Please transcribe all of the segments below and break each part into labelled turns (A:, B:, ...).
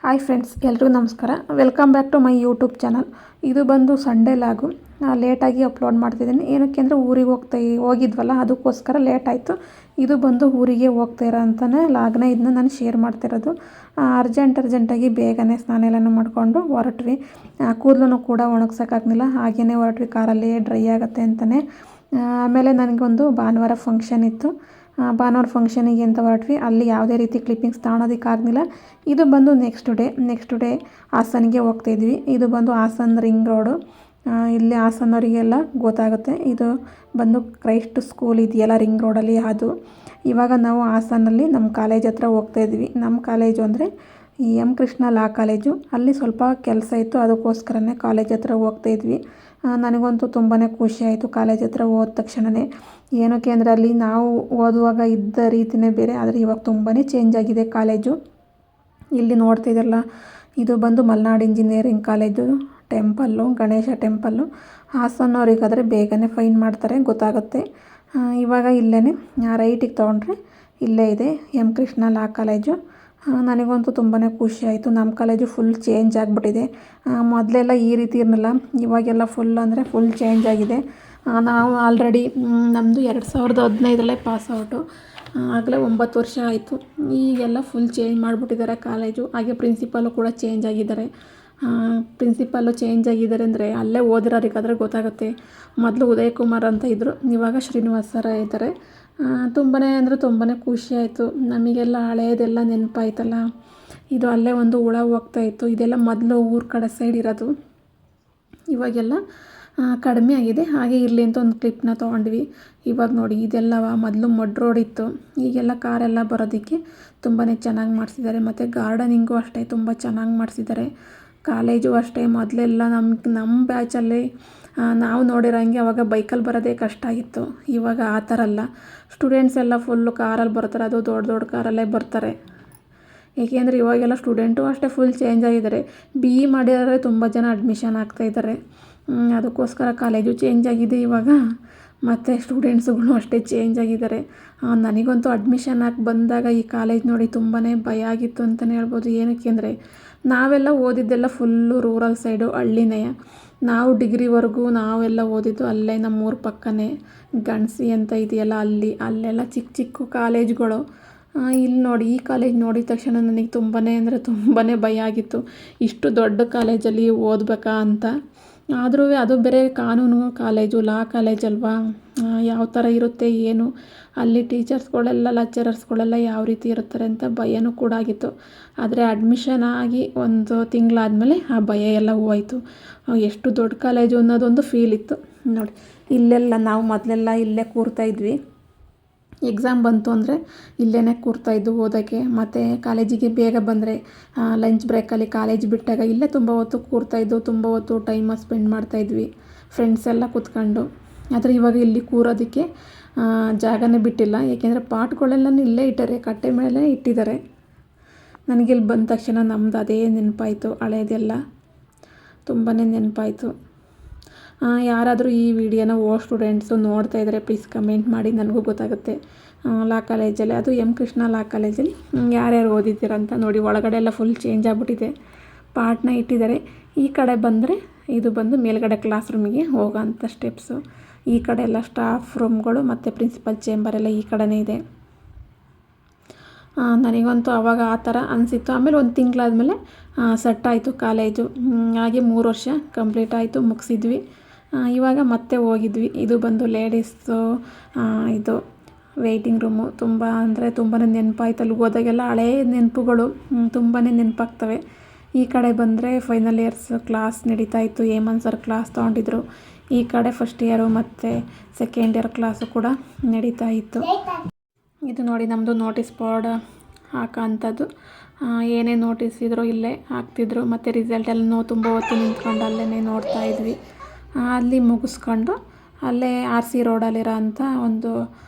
A: Hi friends, ಎಲ್ರಿಗೂ ನಮಸ್ಕಾರ. Welcome back to my YouTube channel. ಇದು ಬಂದು ಸಂಡೇ ಲಾಗು. ಲೇಟಾಗಿ ಅಪ್ಲೋಡ್ ಮಾಡ್ತಿದ್ದೀನಿ. ಏನಕ್ಕೆ ಅಂದರೆ ಊರಿಗೆ ಹೋಗಿದ್ವಲ್ಲ, ಅದಕ್ಕೋಸ್ಕರ ಲೇಟ್ ಆಯಿತು. ಇದು ಬಂದು ಊರಿಗೆ ಹೋಗ್ತಾ ಇರೋ ಅಂತಲೇ ಲಾಗ್ನ ಇದನ್ನ ನಾನು ಶೇರ್ ಮಾಡ್ತಿರೋದು. ಅರ್ಜೆಂಟಾಗಿ ಬೇಗನೆ ಸ್ನಾನ ಎಲ್ಲನೂ ಮಾಡಿಕೊಂಡು ಹೊರಟ್ವಿ. ಕೂದಲು ಕೂಡ ಒಣಗ್ಸೋಕ್ಕಾಗಲಿಲ್ಲ, ಹಾಗೆಯೇ ಹೊರಟ್ವಿ. ಕಾರಲ್ಲಿ ಡ್ರೈ ಆಗುತ್ತೆ ಅಂತಲೇ. ಆಮೇಲೆ ನನಗೊಂದು ಭಾನುವಾರ ಫಂಕ್ಷನ್ ಇತ್ತು. ಭಾನುವಾರ ಫಂಕ್ಷನಿಗೆ ಅಂತ ಹೊರಟ್ವಿ. ಅಲ್ಲಿ ಯಾವುದೇ ರೀತಿ ಕ್ಲಿಪ್ಪಿಂಗ್ಸ್ ತಗೊಳೋದಕ್ಕಾಗಲಿಲ್ಲ. ಇದು ಬಂದು ನೆಕ್ಸ್ಟ್ ಡೇ ಹಾಸನಿಗೆ ಹೋಗ್ತಾಯಿದ್ವಿ. ಇದು ಬಂದು ಹಾಸನ್ ರಿಂಗ್ ರೋಡು. ಇಲ್ಲಿ ಹಾಸನವರಿಗೆಲ್ಲ ಗೊತ್ತಾಗುತ್ತೆ. ಇದು ಬಂದು ಕ್ರೈಸ್ಟ್ ಸ್ಕೂಲ್ ಇದೆಯಲ್ಲ ರಿಂಗ್ ರೋಡಲ್ಲಿ, ಅದು. ಇವಾಗ ನಾವು ಹಾಸನಲ್ಲಿ ನಮ್ಮ ಕಾಲೇಜ್ ಹತ್ರ ಹೋಗ್ತಾಯಿದ್ವಿ. ನಮ್ಮ ಕಾಲೇಜು ಅಂದರೆ ಈ ಎಂ ಕೃಷ್ಣ ಲಾ ಕಾಲೇಜು. ಅಲ್ಲಿ ಸ್ವಲ್ಪ ಕೆಲಸ ಇತ್ತು, ಅದಕ್ಕೋಸ್ಕರನೇ ಕಾಲೇಜ್ ಹತ್ರ ಹೋಗ್ತಾಯಿದ್ವಿ. ನನಗಂತೂ ತುಂಬಾ ಖುಷಿ ಆಯಿತು ಕಾಲೇಜ್ ಹತ್ರ ಹೋದ ತಕ್ಷಣವೇ. ಏನಕ್ಕೆ ಅಂದರೆ ಅಲ್ಲಿ ನಾವು ಓದುವಾಗ ಇದ್ದ ರೀತಿಯೇ ಬೇರೆ, ಆದರೆ ಇವಾಗ ತುಂಬಾ ಚೇಂಜ್ ಆಗಿದೆ ಕಾಲೇಜು. ಇಲ್ಲಿ ನೋಡ್ತಿದ್ದಲ್ಲ, ಇದು ಬಂದು Malnad engineering college temple, Ganesha temple. ಹಾಸನವ್ರಿಗಾದರೆ ಬೇಗನೆ ಫೈನ್ ಮಾಡ್ತಾರೆ, ಗೊತ್ತಾಗುತ್ತೆ. ಇವಾಗ ಇಲ್ಲೇ ರೈಟಿಗೆ ತೊಗೊಂಡ್ರೆ ಇಲ್ಲೇ ಇದೆ ಎಂ ಕೃಷ್ಣ ಲಾ ಕಾಲೇಜು. ನನಗಂತೂ ತುಂಬಾ ಖುಷಿ ಆಯಿತು. ನಮ್ಮ ಕಾಲೇಜು ಫುಲ್ ಚೇಂಜ್ ಆಗಿಬಿಟ್ಟಿದೆ. ಮೊದಲೆಲ್ಲ ಈ ರೀತಿ ಇರಲಿಲ್ಲ, ಇವಾಗೆಲ್ಲ ಫುಲ್ ಚೇಂಜ್ ಆಗಿದೆ. ನಾವು ಆಲ್ರೆಡಿ ನಮ್ಮದು 2015 ಪಾಸ್ ಔಟು. ಆಗಲೇ 9 ವರ್ಷ ಆಯಿತು. ಈಗೆಲ್ಲ ಫುಲ್ ಚೇಂಜ್ ಮಾಡಿಬಿಟ್ಟಿದ್ದಾರೆ ಕಾಲೇಜು. ಹಾಗೆ ಪ್ರಿನ್ಸಿಪಾಲು ಕೂಡ ಚೇಂಜ್ ಆಗಿದ್ದಾರೆ. ಅಂದರೆ ಅಲ್ಲೇ ಓದಿರೋರಿಗಾದರೆ ಗೊತ್ತಾಗುತ್ತೆ. ಮೊದಲು ಉದಯ್ ಕುಮಾರ್ ಅಂತ ಇದ್ದರು, ಇವಾಗ ಶ್ರೀನಿವಾಸ್ ಸರ ಇದ್ದಾರೆ. ತುಂಬಾ ಖುಷಿ ಆಯಿತು. ನಮಗೆಲ್ಲ ಹಳೇದೆಲ್ಲ ನೆನಪಾಯ್ತಲ್ಲ. ಇದು ಅಲ್ಲೇ ಒಂದು ಹುಳ ಹೋಗ್ತಾಯಿತ್ತು. ಇದೆಲ್ಲ ಮೊದಲು ಊರ ಕಡೆ ಸೈಡ್ ಇರೋದು, ಇವಾಗೆಲ್ಲ ಕಡಿಮೆ ಆಗಿದೆ. ಹಾಗೆ ಇರಲಿ ಅಂತ ಒಂದು ಕ್ಲಿಪ್ನ ತೊಗೊಂಡ್ವಿ. ಇವಾಗ ನೋಡಿ, ಇದೆಲ್ಲ ಮೊದಲು ಮಡ್ ರೋಡ್ ಇತ್ತು. ಈಗೆಲ್ಲ ಕಾರೆಲ್ಲ ಬರೋದಕ್ಕೆ ತುಂಬಾ ಚೆನ್ನಾಗಿ ಮಾಡಿಸಿದ್ದಾರೆ. ಮತ್ತು ಗಾರ್ಡನಿಂಗು ಅಷ್ಟೇ ತುಂಬ ಚೆನ್ನಾಗಿ ಮಾಡಿಸಿದ್ದಾರೆ. ಕಾಲೇಜು ಅಷ್ಟೇ. ಮೊದಲೆಲ್ಲ ನಮ್ಮ ಬ್ಯಾಚಲ್ಲಿ ನಾವು ನೋಡಿರೋಂಗೆ ಅವಾಗ ಬೈಕಲ್ಲಿ ಬರೋದೇ ಕಷ್ಟ ಆಗಿತ್ತು. ಇವಾಗ ಆ ಥರ ಅಲ್ಲ. ಸ್ಟೂಡೆಂಟ್ಸ್ ಎಲ್ಲ ಫುಲ್ಲು ಕಾರಲ್ಲಿ ಬರ್ತಾರೆ, ಅದು ದೊಡ್ಡ ಕಾರಲ್ಲೇ ಬರ್ತಾರೆ. ಏಕೆಂದರೆ ಇವಾಗೆಲ್ಲ ಸ್ಟೂಡೆಂಟು ಅಷ್ಟೇ ಫುಲ್ ಚೇಂಜ್ ಆಗಿದ್ದಾರೆ. BE ಮಾಡಿದರೆ ತುಂಬ ಜನ ಅಡ್ಮಿಷನ್ ಆಗ್ತಾಯಿದ್ದಾರೆ. ಅದಕ್ಕೋಸ್ಕರ ಕಾಲೇಜು ಚೇಂಜ್ ಆಗಿದೆ ಇವಾಗ. ಮತ್ತು ಸ್ಟೂಡೆಂಟ್ಸುಗಳು ಅಷ್ಟೇ ಚೇಂಜ್ ಆಗಿದ್ದಾರೆ. ನನಗಂತೂ ಅಡ್ಮಿಷನ್ ಹಾಕಿ ಬಂದಾಗ ಈ ಕಾಲೇಜ್ ನೋಡಿ ತುಂಬಾ ಭಯ ಆಗಿತ್ತು ಅಂತಲೇ ಹೇಳ್ಬೋದು. ಏನಕ್ಕೆ ಅಂದರೆ ನಾವೆಲ್ಲ ಓದಿದ್ದೆಲ್ಲ ಫುಲ್ಲು ರೂರಲ್ ಸೈಡು, ಹಳ್ಳಿನೇ. ನಾವು ಡಿಗ್ರಿವರೆಗೂ ನಾವೆಲ್ಲ ಓದಿದ್ದು ಅಲ್ಲೇ ನಮ್ಮೂರ ಪಕ್ಕನೇ ಗಣಸಿ ಅಂತ ಇದೆಯಲ್ಲ, ಅಲ್ಲೆಲ್ಲ ಚಿಕ್ಕ ಕಾಲೇಜ್ಗಳು. ಇಲ್ಲಿ ನೋಡಿ, ಈ ಕಾಲೇಜ್ ನೋಡಿದ ತಕ್ಷಣ ನನಗೆ ತುಂಬಾ ಭಯ ಆಗಿತ್ತು. ಇಷ್ಟು ದೊಡ್ಡ ಕಾಲೇಜಲ್ಲಿ ಓದಬೇಕಾ ಅಂತ. ಆದರೂ ಅದು ಬೇರೆ ಕಾನೂನು ಕಾಲೇಜು, ಲಾ ಕಾಲೇಜ್ ಅಲ್ವಾ, ಯಾವ ಥರ ಇರುತ್ತೆ ಏನು, ಅಲ್ಲಿ ಟೀಚರ್ಸ್ಗಳೆಲ್ಲ ಲೆಕ್ಚರರ್ಸ್ಗಳೆಲ್ಲ ಯಾವ ರೀತಿ ಇರ್ತಾರೆ ಅಂತ ಭಯನೂ ಕೂಡ ಆಗಿತ್ತು. ಆದರೆ ಅಡ್ಮಿಷನ್ ಆಗಿ 1 ತಿಂಗಳಾದಮೇಲೆ ಆ ಭಯ ಎಲ್ಲ ಹೋಯಿತು. ಎಷ್ಟು ದೊಡ್ಡ ಕಾಲೇಜು ಅನ್ನೋದೊಂದು ಫೀಲ್ ಇತ್ತು. ನೋಡಿ, ಇಲ್ಲೆಲ್ಲ ನಾವು ಮೊದಲೆಲ್ಲ ಇಲ್ಲೇ ಕೂರ್ತಾಯಿದ್ವಿ. ಎಕ್ಸಾಮ್ ಬಂತು ಅಂದರೆ ಇಲ್ಲೇ ಕೂರ್ತಾಯಿದ್ದು ಓದೋಕ್ಕೆ. ಮತ್ತು ಕಾಲೇಜಿಗೆ ಬೇಗ ಬಂದರೆ ಲಂಚ್ ಬ್ರೇಕಲ್ಲಿ ಕಾಲೇಜ್ ಬಿಟ್ಟಾಗ ಇಲ್ಲೇ ತುಂಬ ಹೊತ್ತು ಕೂರ್ತಾಯಿದ್ದು, ತುಂಬ ಹೊತ್ತು ಟೈಮ ಸ್ಪೆಂಡ್ ಮಾಡ್ತಾಯಿದ್ವಿ ಫ್ರೆಂಡ್ಸ್ ಎಲ್ಲ ಕೂತ್ಕೊಂಡು. ಆದರೆ ಇವಾಗ ಇಲ್ಲಿ ಕೂರೋದಕ್ಕೆ ಜಾಗನೇ ಬಿಟ್ಟಿಲ್ಲ. ಏಕೆಂದರೆ ಪಾಟ್ಗಳೆಲ್ಲ ಇಲ್ಲೇ ಇಟ್ಟರೆ, ಕಟ್ಟೆ ಮೇಲೆ ಇಟ್ಟಿದ್ದಾರೆ. ನನಗಿಲ್ಲಿ ಬಂದ ತಕ್ಷಣ ನಮ್ಮದು ಅದೇ ನೆನಪಾಯಿತು, ಹಳೇದೆಲ್ಲ ತುಂಬಾ ನೆನಪಾಯಿತು. ಯಾರಾದರೂ ಈ ವಿಡಿಯೋನ ಸ್ಟೂಡೆಂಟ್ಸು ನೋಡ್ತಾ ಇದ್ದರೆ ಪ್ಲೀಸ್ ಕಮೆಂಟ್ ಮಾಡಿ, ನನಗೂ ಗೊತ್ತಾಗುತ್ತೆ. ಲಾ ಕಾಲೇಜಲ್ಲಿ, ಅದು ಎಂ ಕೃಷ್ಣ ಲಾ ಕಾಲೇಜಲ್ಲಿ ಯಾರ್ಯಾರು ಓದಿದ್ದೀರಂತ ನೋಡಿ. ಒಳಗಡೆ ಎಲ್ಲ ಫುಲ್ ಚೇಂಜ್ ಆಗಿಬಿಟ್ಟಿದೆ, ಪಾಟ್ನ ಇಟ್ಟಿದ್ದಾರೆ. ಈ ಕಡೆ ಬಂದರೆ ಇದು ಬಂದು ಮೇಲ್ಗಡೆ ಕ್ಲಾಸ್ ರೂಮಿಗೆ ಹೋಗೋಂಥ ಸ್ಟೆಪ್ಸು. ಈ ಕಡೆ ಎಲ್ಲ ಸ್ಟಾಫ್ ರೂಮ್ಗಳು ಮತ್ತು ಪ್ರಿನ್ಸಿಪಲ್ ಚೇಂಬರ್ ಎಲ್ಲ ಈ ಕಡೆನೇ ಇದೆ. ನನಗಂತೂ ಆವಾಗ ಆ ಥರ ಅನಿಸಿತ್ತು. ಆಮೇಲೆ 1 ತಿಂಗಳಾದಮೇಲೆ ಸೆಟ್ ಆಯಿತು ಕಾಲೇಜು. ಹಾಗೆ 3 ವರ್ಷ ಕಂಪ್ಲೀಟ್ ಆಯಿತು, ಮುಗಿಸಿದ್ವಿ. ಇವಾಗ ಮತ್ತೆ ಹೋಗಿದ್ವಿ. ಇದು ಬಂದು ಲೇಡೀಸ್ದು ಇದು ವೆಯ್ಟಿಂಗ್ ರೂಮು. ತುಂಬಾ ನೆನಪಾಯ್ತು. ಅಲ್ಲಿ ಹೋದಾಗೆಲ್ಲ ಹಳೇ ನೆನಪುಗಳು ತುಂಬಾ ನೆನಪಾಗ್ತವೆ. ಈ ಕಡೆ ಬಂದರೆ ಫೈನಲ್ ಇಯರ್ಸ್ ಕ್ಲಾಸ್ ನಡೀತಾಯಿತ್ತು. ಹೇಮಂತ್ ಸರ್ ಕ್ಲಾಸ್ ತೊಗೊಂಡಿದ್ರು. ಈ ಕಡೆ ಫಸ್ಟ್ ಇಯರು ಮತ್ತು ಸೆಕೆಂಡ್ ಇಯರ್ ಕ್ಲಾಸು ಕೂಡ ನಡೀತಾ ಇತ್ತು. ಇದು ನೋಡಿ, ನಮ್ಮದು ನೋಟಿಸ್ ಬೋರ್ಡ್ ಹಾಕೋಂಥದ್ದು. ಏನೇ ನೋಟಿಸ್ ಇದ್ರೂ ಇಲ್ಲೇ ಹಾಕ್ತಿದ್ರು. ಮತ್ತು ರಿಸಲ್ಟ್ ಎಲ್ಲ ತುಂಬ ಹೊತ್ತು ನಿಂತ್ಕೊಂಡು ಅಲ್ಲೇ ನೋಡ್ತಾಯಿದ್ವಿ. ಅಲ್ಲಿ ಮುಗಿಸ್ಕೊಂಡು ಅಲ್ಲೇ RC ರೋಡಲ್ಲಿರೋ ಅಂಥ ಒಂದು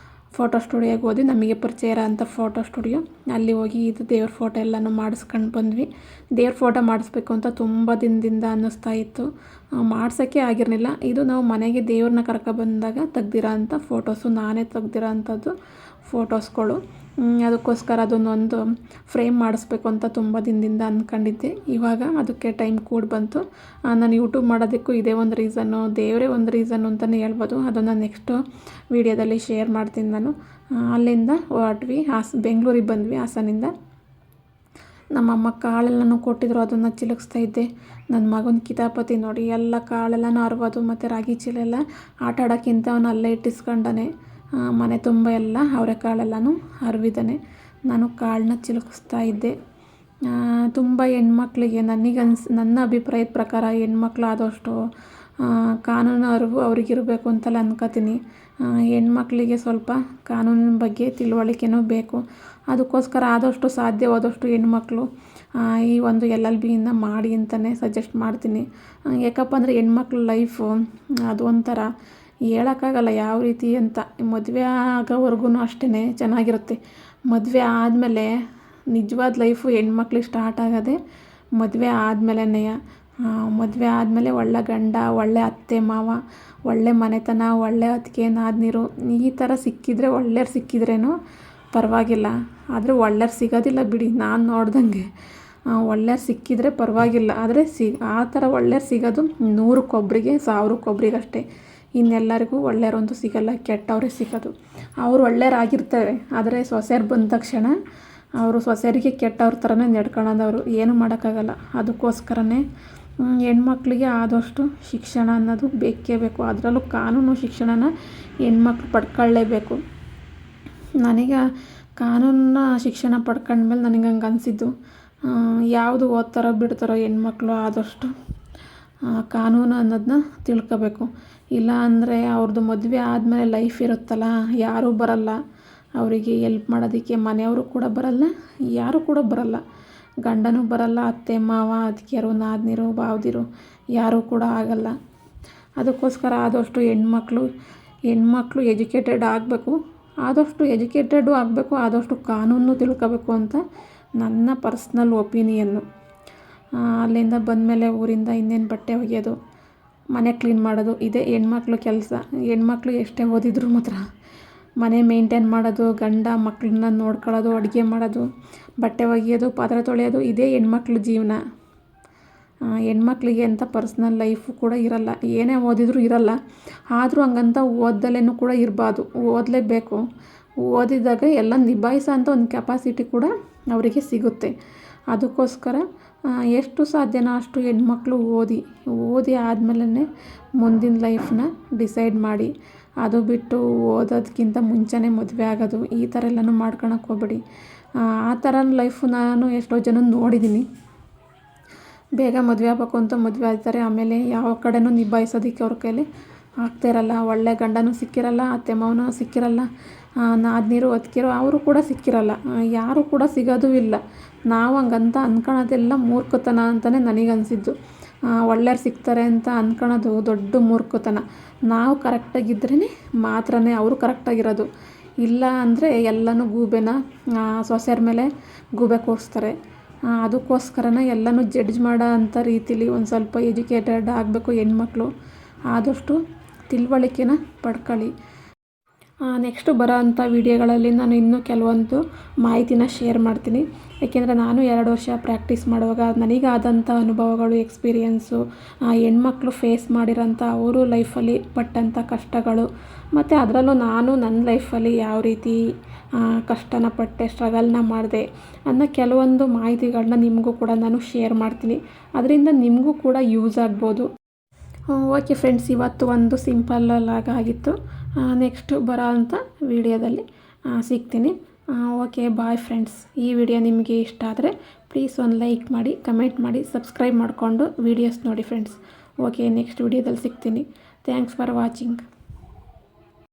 A: ಫೋಟೋ ಸ್ಟುಡಿಯೋಗೆ ಹೋದ್ವಿ. ನಮಗೆ ಪರಿಚಯ ಇರೋ ಅಂಥ ಫೋಟೋ ಸ್ಟುಡಿಯೋ. ಅಲ್ಲಿ ಹೋಗಿ ಇದು ದೇವ್ರ ಫೋಟೋ ಎಲ್ಲನೂ ಮಾಡಿಸ್ಕೊಂಡು ಬಂದ್ವಿ. ದೇವ್ರ ಫೋಟೋ ಮಾಡಿಸ್ಬೇಕು ಅಂತ ತುಂಬ ದಿನದಿಂದ ಅನ್ನಿಸ್ತಾ ಇತ್ತು, ಮಾಡ್ಸೋಕ್ಕೆ ಆಗಿರಲಿಲ್ಲ. ಇದು ನಾವು ಮನೆಗೆ ದೇವ್ರನ್ನ ಕರ್ಕೊಬಂದಾಗ ತೆಗ್ದಿರೋ ಅಂಥ ಫೋಟೋಸು, ನಾನೇ ತೆಗ್ದಿರೋ ಅಂಥದ್ದು ಫೋಟೋಸ್ಗಳು. ಅದಕ್ಕೋಸ್ಕರ ಅದನ್ನೊಂದು ಫ್ರೇಮ್ ಮಾಡಿಸ್ಬೇಕು ಅಂತ ತುಂಬ ದಿನದಿಂದ ಅಂದ್ಕೊಂಡಿದ್ದೆ. ಇವಾಗ ಅದಕ್ಕೆ ಟೈಮ್ ಕೂಡಿ ಬಂತು. ನಾನು ಯೂಟ್ಯೂಬ್ ಮಾಡೋದಕ್ಕೂ ಇದೇ ಒಂದು ರೀಸನ್ನು, ದೇವರೇ ಒಂದು ರೀಸನ್ನು ಅಂತಲೇ ಹೇಳ್ಬೋದು. ಅದನ್ನು ನೆಕ್ಸ್ಟು ವೀಡಿಯೋದಲ್ಲಿ ಶೇರ್ ಮಾಡ್ತೀನಿ ನಾನು. ಅಲ್ಲಿಂದ ಹೊರಟ್ವಿ, ಬೆಂಗಳೂರಿಗೆ ಬಂದ್ವಿ ಹಾಸನಿಂದ. ನಮ್ಮಮ್ಮ ಕಾಳೆಲ್ಲನೂ ಕೊಟ್ಟಿದ್ರು, ಅದನ್ನು ಚಿಲುಕಿಸ್ತಾ ಇದ್ದೆ. ನನ್ನ ಮಗನ ಕಿತಾಪತಿ ನೋಡಿ, ಎಲ್ಲ ಕಾಳೆಲ್ಲನೂ ಹರ್ಬೋದು ಮತ್ತು ರಾಗಿ ಚೀಲ ಎಲ್ಲ ಆಟ ಆಡೋಕ್ಕಿಂತ ಅವನು ಅಲ್ಲೇ ಇಟ್ಟಿಸ್ಕೊಂಡಾನೆ. ಮನೆ ತುಂಬ ಎಲ್ಲ ಅವರೆಕಾಳೆಲ್ಲನೂ ಹರಿವಿದ್ದಾನೆ. ನಾನು ಕಾಳನ್ನ ಚಿಲುಕಿಸ್ತಾ ಇದ್ದೆ. ತುಂಬ ಹೆಣ್ಮಕ್ಳಿಗೆ ನನ್ನ ಅಭಿಪ್ರಾಯದ ಪ್ರಕಾರ ಹೆಣ್ಮಕ್ಳು ಆದಷ್ಟು ಕಾನೂನು ಅರಿವು ಅವ್ರಿಗಿರಬೇಕು ಅಂತೆಲ್ಲ ಅನ್ಕೋತೀನಿ. ಹೆಣ್ಮಕ್ಳಿಗೆ ಸ್ವಲ್ಪ ಕಾನೂನಿನ ಬಗ್ಗೆ ತಿಳುವಳಿಕೆನೂ ಬೇಕು. ಅದಕ್ಕೋಸ್ಕರ ಆದಷ್ಟು ಸಾಧ್ಯವಾದಷ್ಟು ಹೆಣ್ಮಕ್ಳು ಈ ಒಂದು LLB ಮಾಡಿ ಅಂತಲೇ ಸಜೆಸ್ಟ್ ಮಾಡ್ತೀನಿ. ಯಾಕಪ್ಪ ಅಂದರೆ ಹೆಣ್ಮಕ್ಳ ಲೈಫು ಅದು ಒಂಥರ ಹೇಳೋಕ್ಕಾಗಲ್ಲ ಯಾವ ರೀತಿ ಅಂತ. ಮದುವೆ ಆಗೋವರೆಗೂ ಅಷ್ಟೇ ಚೆನ್ನಾಗಿರುತ್ತೆ. ಮದುವೆ ಆದಮೇಲೆ ನಿಜವಾದ ಲೈಫು ಹೆಣ್ಮಕ್ಳಿಗೆ ಸ್ಟಾರ್ಟ್ ಆಗೋದೇ ಮದುವೆ ಆದಮೇಲೆ. ಮದುವೆ ಆದಮೇಲೆ ಒಳ್ಳೆ ಗಂಡ, ಒಳ್ಳೆ ಅತ್ತೆ ಮಾವ, ಒಳ್ಳೆ ಮನೆತನ, ಒಳ್ಳೆ ಅತ್ತಿಗೆ ನಾದಿನಿರು ಈ ಥರ ಸಿಕ್ಕಿದ್ರೆ, ಒಳ್ಳೆಯವ್ರು ಸಿಕ್ಕಿದ್ರೇನೋ ಪರವಾಗಿಲ್ಲ. ಆದರೆ ಒಳ್ಳೆಯವ್ರು ಸಿಗೋದಿಲ್ಲ ಬಿಡಿ, ನಾನು ನೋಡ್ದಂಗೆ. ಒಳ್ಳೆಯವ್ರು ಸಿಕ್ಕಿದ್ರೆ ಪರವಾಗಿಲ್ಲ, ಆದರೆ ಆ ಥರ ಒಳ್ಳೆಯವ್ರು ಸಿಗೋದು 100ಕ್ಕೆ 1000ಕ್ಕೆ ಅಷ್ಟೇ. ಇನ್ನೆಲ್ಲರಿಗೂ ಒಳ್ಳೆಯವ್ರಂತೂ ಸಿಗೋಲ್ಲ, ಕೆಟ್ಟವರೇ ಸಿಗೋದು. ಅವರು ಒಳ್ಳೆಯರಾಗಿರ್ತಾರೆ, ಆದರೆ ಸೊಸೆಯರು ಬಂದ ತಕ್ಷಣ ಅವರು ಸೊಸೆಯರಿಗೆ ಕೆಟ್ಟವ್ರ ಥರನೇ ನಡ್ಕೊಳ್ಳೋದವರು, ಏನೂ ಮಾಡೋಕ್ಕಾಗಲ್ಲ. ಅದಕ್ಕೋಸ್ಕರನೇ ಹೆಣ್ಮಕ್ಳಿಗೆ ಆದಷ್ಟು ಶಿಕ್ಷಣ ಅನ್ನೋದು ಬೇಕೇ ಬೇಕು. ಅದರಲ್ಲೂ ಕಾನೂನು ಶಿಕ್ಷಣನ ಹೆಣ್ಮಕ್ಳು ಪಡ್ಕೊಳ್ಳೇಬೇಕು. ನನಗೆ ಕಾನೂನಿನ ಶಿಕ್ಷಣ ಪಡ್ಕೊಂಡ್ಮೇಲೆ ನನಗೆ ಹಂಗೆ ಅನಿಸಿದ್ದು, ಯಾವುದು ಓದ್ತಾರೋ ಬಿಡ್ತಾರೋ ಹೆಣ್ಮಕ್ಳು ಆದಷ್ಟು ಕಾನೂನು ಅನ್ನೋದನ್ನ ತಿಳ್ಕೋಬೇಕು. ಇಲ್ಲ ಅಂದರೆ ಅವ್ರದ್ದು ಮದುವೆ ಆದಮೇಲೆ ಲೈಫ್ ಇರುತ್ತಲ್ಲ, ಯಾರೂ ಬರಲ್ಲ ಅವರಿಗೆ ಎಲ್ಪ್ ಮಾಡೋದಕ್ಕೆ. ಮನೆಯವರು ಕೂಡ ಬರಲ್ಲ, ಯಾರೂ ಕೂಡ ಬರಲ್ಲ. ಗಂಡನೂ ಬರಲ್ಲ, ಅತ್ತೆ ಮಾವ, ಅತ್ತಿಗೆಯರು, ನಾದಿನಿರು, ಭಾವದಿರು ಯಾರೂ ಕೂಡ ಆಗಲ್ಲ. ಅದಕ್ಕೋಸ್ಕರ ಆದಷ್ಟು ಹೆಣ್ಮಕ್ಳು ಎಜುಕೇಟೆಡ್ ಆಗಬೇಕು. ಆದಷ್ಟು ಎಜುಕೇಟೆಡು ಆಗಬೇಕು, ಆದಷ್ಟು ಕಾನೂನು ತಿಳ್ಕೋಬೇಕು ಅಂತ ನನ್ನ ಪರ್ಸ್ನಲ್ ಒಪಿನಿಯನ್ನು. ಅಲ್ಲಿಂದ ಬಂದಮೇಲೆ ಊರಿಂದ ಇನ್ನೇನು ಬಟ್ಟೆ ಒಗೆಯೋದು, ಮನೆ ಕ್ಲೀನ್ ಮಾಡೋದು, ಇದೇ ಹೆಣ್ಮಕ್ಳು ಕೆಲಸ. ಹೆಣ್ಮಕ್ಳು ಎಷ್ಟೇ ಓದಿದ್ರು ಮಾತ್ರ ಮನೆ ಮೇಂಟೈನ್ ಮಾಡೋದು, ಗಂಡ ಮಕ್ಕಳನ್ನ ನೋಡ್ಕೊಳ್ಳೋದು, ಅಡುಗೆ ಮಾಡೋದು, ಬಟ್ಟೆ ಒಗೆಯೋದು, ಪಾತ್ರೆ ತೊಳೆಯೋದು, ಇದೇ ಹೆಣ್ಮಕ್ಳ ಜೀವನ. ಹೆಣ್ಮಕ್ಳಿಗೆ ಅಂತ ಪರ್ಸ್ನಲ್ ಲೈಫು ಕೂಡ ಇರಲ್ಲ, ಏನೇ ಓದಿದರೂ ಇರಲ್ಲ. ಆದರೂ ಹಂಗಂತ ಓದ್ದಲೇನೂ ಕೂಡ ಇರಬಾರ್ದು, ಓದಲೇಬೇಕು. ಓದಿದಾಗ ಎಲ್ಲ ನಿಭಾಯಿಸೋ ಅಂಥ ಒಂದು ಕೆಪಾಸಿಟಿ ಕೂಡ ಅವರಿಗೆ ಸಿಗುತ್ತೆ. ಅದಕ್ಕೋಸ್ಕರ ಎಷ್ಟು ಸಾಧ್ಯನೋ ಅಷ್ಟು ಹೆಣ್ಮಕ್ಳು ಓದಿ ಆದಮೇಲೆ ಮುಂದಿನ ಲೈಫನ್ನ ಡಿಸೈಡ್ ಮಾಡಿ. ಅದು ಬಿಟ್ಟು ಓದೋದಕ್ಕಿಂತ ಮುಂಚೆನೇ ಮದುವೆ ಆಗೋದು, ಈ ಥರ ಎಲ್ಲನೂ ಮಾಡ್ಕೊಳಕ್ಕೆ ಹೋಗ್ಬೇಡಿ. ಆ ಥರ ಲೈಫು ನಾನು ಎಷ್ಟೋ ಜನ ನೋಡಿದ್ದೀನಿ. ಬೇಗ ಮದುವೆ ಆಗಬೇಕು ಅಂತ ಮದುವೆ ಆಗ್ತಾರೆ, ಆಮೇಲೆ ಯಾವ ಕಡೆನೂ ನಿಭಾಯಿಸೋದಕ್ಕೆ ಅವ್ರ ಕೈಲಿ ಆಗ್ತಾಯಿರಲ್ಲ. ಒಳ್ಳೆ ಗಂಡನೂ ಸಿಕ್ಕಿರಲ್ಲ, ಅತ್ತೆ ಮಾವನೂ ಸಿಕ್ಕಿರಲ್ಲ, ನಾದಿನಿರು ಅತ್ತಿಗೆರು ಅವರು ಕೂಡ ಸಿಕ್ಕಿರಲ್ಲ, ಯಾರೂ ಕೂಡ ಸಿಗೋದೂ ಇಲ್ಲ. ನಾವು ಹಂಗಂತ ಅಂದ್ಕೊಳೋದೆಲ್ಲ ಮೂರ್ಖತನ ಅಂತಲೇ ನನಗನ್ಸಿದ್ದು. ಒಳ್ಳೆಯವ್ರು ಸಿಗ್ತಾರೆ ಅಂತ ಅಂದ್ಕೊಳೋದು ದೊಡ್ಡ ಮೂರ್ಖತನ. ನಾವು ಕರೆಕ್ಟಾಗಿದ್ರೇ ಮಾತ್ರನೇ ಅವರು ಕರೆಕ್ಟಾಗಿರೋದು. ಇಲ್ಲ ಅಂದರೆ ಎಲ್ಲನೂ ಗೂಬೆನ ಸೊಸೆಯರ ಮೇಲೆ ಗೂಬೆ ಕೂರಿಸ್ತಾರೆ. ಅದಕ್ಕೋಸ್ಕರನೇ ಎಲ್ಲನೂ ಜಡ್ಜ್ ಮಾಡೋ ಅಂಥ ರೀತಿಲಿ ಒಂದು ಸ್ವಲ್ಪ ಎಜುಕೇಟೆಡ್ ಆಗಬೇಕು ಹೆಣ್ಮಕ್ಳು. ಆದಷ್ಟು ತಿಳುವಳಿಕೆನ ಪಡ್ಕೊಳ್ಳಿ. ನೆಕ್ಸ್ಟು ಬರೋ ಅಂಥ ವೀಡಿಯೋಗಳಲ್ಲಿ ನಾನು ಇನ್ನೂ ಕೆಲವೊಂದು ಮಾಹಿತಿನ ಶೇರ್ ಮಾಡ್ತೀನಿ. ಏಕೆಂದರೆ ನಾನು 2 ವರ್ಷ ಪ್ರಾಕ್ಟೀಸ್ ಮಾಡುವಾಗ ನನಗಾದಂಥ ಅನುಭವಗಳು, ಎಕ್ಸ್ಪೀರಿಯೆನ್ಸು, ಹೆಣ್ಮಕ್ಳು ಫೇಸ್ ಮಾಡಿರೋಂಥ ಅವರು ಲೈಫಲ್ಲಿ ಪಟ್ಟಂಥ ಕಷ್ಟಗಳು, ಮತ್ತು ಅದರಲ್ಲೂ ನಾನು ನನ್ನ ಲೈಫಲ್ಲಿ ಯಾವ ರೀತಿ ಕಷ್ಟನ ಪಟ್ಟೆ, ಸ್ಟ್ರಗಲ್ನ ಮಾಡಿದೆ ಅನ್ನೋ ಕೆಲವೊಂದು ಮಾಹಿತಿಗಳನ್ನ ನಿಮಗೂ ಕೂಡ ನಾನು ಶೇರ್ ಮಾಡ್ತೀನಿ. ಅದರಿಂದ ನಿಮಗೂ ಕೂಡ ಯೂಸ್ ಆಗ್ಬೋದು. ಓಕೆ ಫ್ರೆಂಡ್ಸ್, ಇವತ್ತು ಒಂದು ಸಿಂಪಲ್ ಲಾಗ್ ಆಗಿತ್ತು. ನೆಕ್ಸ್ಟ್ ಬರೋ ಅಂಥ ವೀಡಿಯೋದಲ್ಲಿ ಸಿಗ್ತೀನಿ. Okay, bye friends. ಈ ವಿಡಿಯೋ ನಿಮಗೆ ಇಷ್ಟ ಆದರೆ ಪ್ಲೀಸ್ ಒಂದು ಲೈಕ್ ಮಾಡಿ, ಕಮೆಂಟ್ ಮಾಡಿ, ಸಬ್ಸ್ಕ್ರೈಬ್ ಮಾಡಿಕೊಂಡು ವೀಡಿಯೋಸ್ ನೋಡಿ ಫ್ರೆಂಡ್ಸ್. ಓಕೆ, ನೆಕ್ಸ್ಟ್ ವೀಡಿಯೋದಲ್ಲಿ ಸಿಗ್ತೀನಿ. Thanks for watching.